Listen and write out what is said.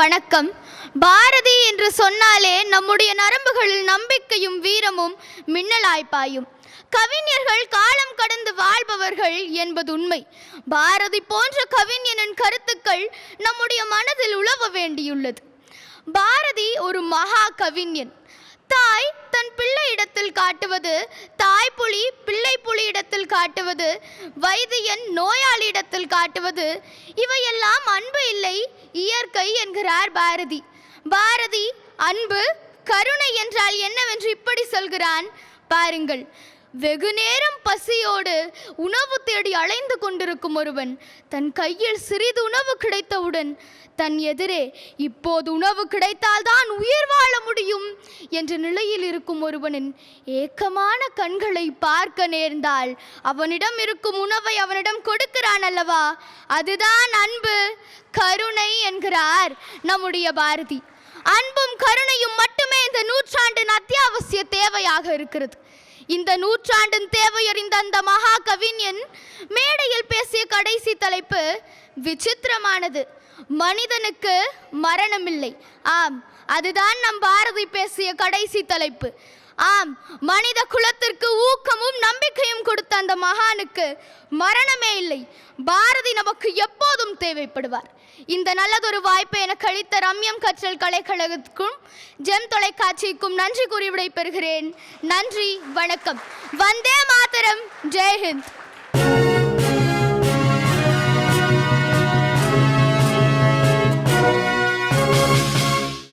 வணக்கம். பாரதி என்று சொன்னாலே நம்முடைய நரம்புகளில் நம்பிக்கையும் வீரமும் மின்னலாய்ப்பாயும். கவிஞர்கள் காலம் கடந்து வாழ்பவர்கள் என்பது உண்மை. பாரதி போன்ற கவிஞனின் கருத்துக்கள் நம்முடைய மனதில் உலவ வேண்டியுள்ளது. பாரதி ஒரு மகா கவிஞன். தாய் தன் பிள்ளையிடத்தில் காட்டுவது, தாய் புலி பிள்ளை புலியிடத்தில் காட்டுவது, வைத்தியன் நோயாளியிடத்தில் காட்டுவது, இவையெல்லாம் அன்பு இல்லை, இயற்கை என்கிறார் பாரதி. பாரதி அன்பு கருணை என்றால் என்னவென்று இப்படி சொல்கிறான் பாருங்கள். வெகு நேரம் பசியோடு உணவு தேடி அலைந்து கொண்டிருக்கும் ஒருவன் தன் கையில் சிறிது உணவு கிடைத்தவுடன் தன் எதிரே இப்போது உணவு கிடைத்தால்தான் உயிர் வாழ முடியும் என்ற நிலையில் இருக்கும் ஒருவனின் ஏக்கமான கண்களை பார்க்க நேர்ந்தால் அவனிடம் இருக்கும் உணவை அவனிடம் கொடுக்கிறான் அல்லவா, அதுதான் அன்பு கருணை என்கிறார் நம்முடைய பாரதி. அன்பும் கருணையும் மட்டுமே இந்த நூற்றாண்டின் அத்தியாவசிய தேவையாக இருக்கிறது. இந்த நூற்றாண்டின் தேவையறிந்த அந்த மகா கவிஞன் மேடையில் பேசிய கடைசி தலைப்பு விசித்திரமானது. மனிதனுக்கு மரணமில்லை. ஆம், அதுதான் நம் பாரதி பேசிய கடைசி தலைப்பு. ஆம், மனித குலத்திற்கு ஊக்கமும் நம்பிக்கையும் கொடுத்த அந்த மகானுக்கு மரணமே இல்லை. பாரதி நமக்கு எப்போதும் தேவைப்படுவார். இந்த நல்லதொரு வாய்ப்பை எனக்கு அளித்த ரம்யம் கற்றல் கலைக்கழகத்துக்கும் ஜெம் தொலைக்காட்சிக்கும் நன்றி கூறி விடைபெறுகிறேன். நன்றி, வணக்கம். வந்தே மாதரம். ஜெய்ஹிந்த்.